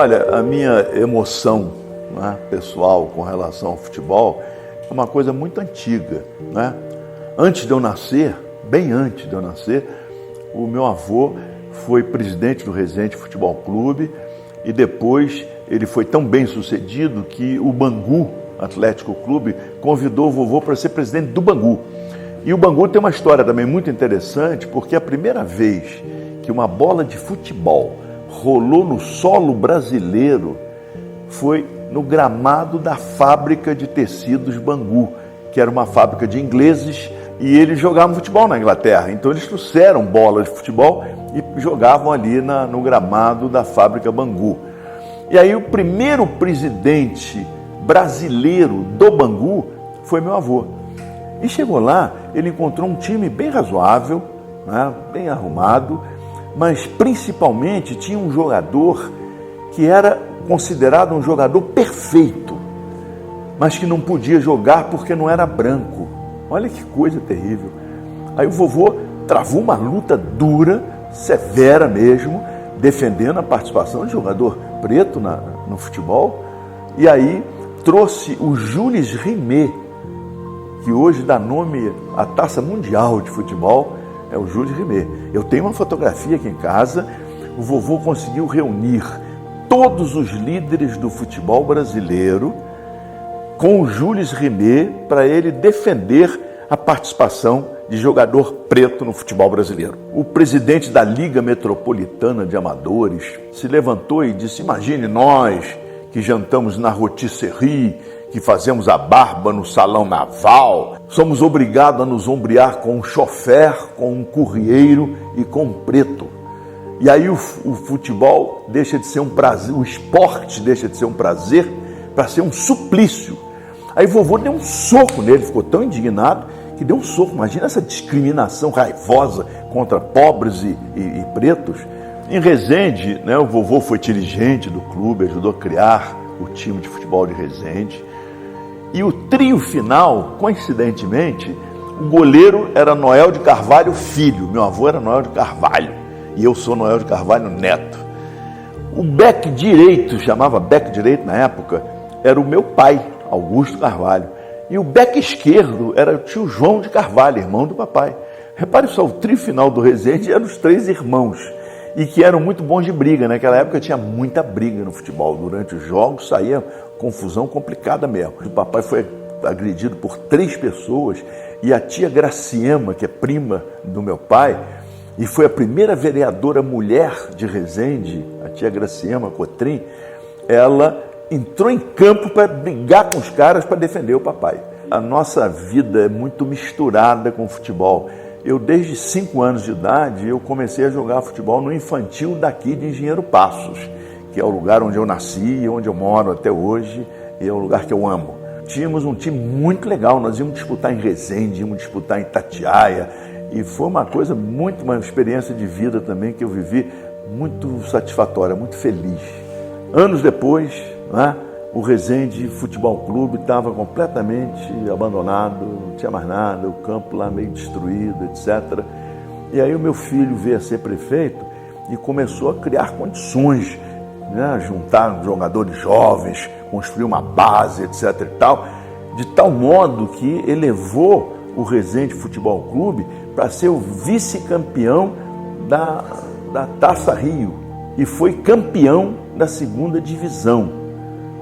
Olha, a minha emoção, né, pessoal com relação ao futebol é uma coisa muito antiga, né? Antes de eu nascer, bem antes de eu nascer, o meu avô foi presidente do Resende Futebol Clube e depois ele foi tão bem sucedido que o Bangu Atlético Clube convidou o vovô para ser presidente do Bangu. E o Bangu tem uma história também muito interessante, porque a primeira vez que uma bola de futebol rolou no solo brasileiro foi no gramado da fábrica de tecidos Bangu, que era uma fábrica de ingleses, e eles jogavam futebol na Inglaterra. Então eles trouxeram bolas de futebol e jogavam ali no gramado da fábrica Bangu. E aí o primeiro presidente brasileiro do Bangu foi meu avô. E chegou lá, ele encontrou um time bem razoável, né, bem arrumado, mas principalmente tinha um jogador que era considerado um jogador perfeito, mas que não podia jogar porque não era branco. Olha que coisa terrível. Aí o vovô travou uma luta dura, severa mesmo, defendendo a participação de jogador preto no futebol, e aí trouxe o Jules Rimet, que hoje dá nome à Taça Mundial de Futebol, é o Jules Rimet. Eu tenho uma fotografia aqui em casa, o vovô conseguiu reunir todos os líderes do futebol brasileiro com o Jules Rimet para ele defender a participação de jogador preto no futebol brasileiro. O presidente da Liga Metropolitana de Amadores se levantou e disse: imagine nós que jantamos na rotisserie, que fazemos a barba no salão naval, somos obrigados a nos ombrear com um chofer, com um currieiro e com um preto. E aí o futebol deixa de ser um prazer, o esporte deixa de ser um prazer para ser um suplício. Aí vovô deu um soco nele, ficou tão indignado que deu um soco. Imagina essa discriminação raivosa contra pobres e pretos. Em Resende, né, o vovô foi dirigente do clube, ajudou a criar o time de futebol de Resende. E o trio final, coincidentemente, o goleiro era Noel de Carvalho Filho. Meu avô era Noel de Carvalho e eu sou Noel de Carvalho Neto. O back direito, chamava back direito na época, era o meu pai, Augusto Carvalho. E o back esquerdo era o tio João de Carvalho, irmão do papai. Repare só, o trio final do Resende eram os três irmãos e que eram muito bons de briga. Naquela época tinha muita briga no futebol. Durante os jogos saía confusão complicada mesmo. O papai foi agredido por 3 pessoas e a tia Graciema, que é prima do meu pai, e foi a primeira vereadora mulher de Resende, a tia Graciema Cotrim, ela entrou em campo para brigar com os caras para defender o papai. A nossa vida é muito misturada com o futebol. Eu, desde 5 anos de idade, eu comecei a jogar futebol no infantil daqui de Engenheiro Passos, que é o lugar onde eu nasci, onde eu moro até hoje, e é o lugar que eu amo. Tínhamos um time muito legal, nós íamos disputar em Resende, íamos disputar em Itatiaia, e foi uma experiência de vida também que eu vivi muito satisfatória, muito feliz. Anos depois, né, o Resende Futebol Clube estava completamente abandonado, não tinha mais nada, o campo lá meio destruído, etc. E aí o meu filho veio a ser prefeito e começou a criar condições, né, juntar jogadores jovens, construir uma base, etc. e tal, de tal modo que elevou o Resende Futebol Clube para ser o vice-campeão da Taça Rio e foi campeão da 2ª divisão.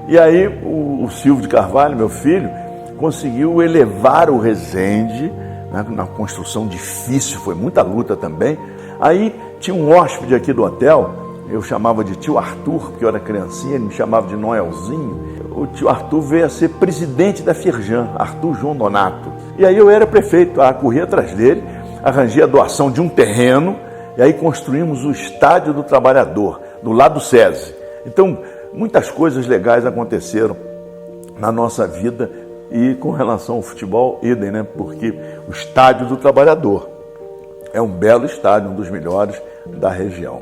E aí o Silvio de Carvalho, meu filho, conseguiu elevar o Resende, né, na construção difícil, foi muita luta também. Aí tinha um hóspede aqui do hotel, eu chamava de tio Arthur, porque eu era criancinha, ele me chamava de Noelzinho. O tio Arthur veio a ser presidente da Firjan, Arthur João Donato. E aí eu era prefeito, corri atrás dele, arranjei a doação de um terreno, e aí construímos o Estádio do Trabalhador, do lado do SESI. Então, muitas coisas legais aconteceram na nossa vida e com relação ao futebol, idem, né? Porque o Estádio do Trabalhador é um belo estádio, um dos melhores da região.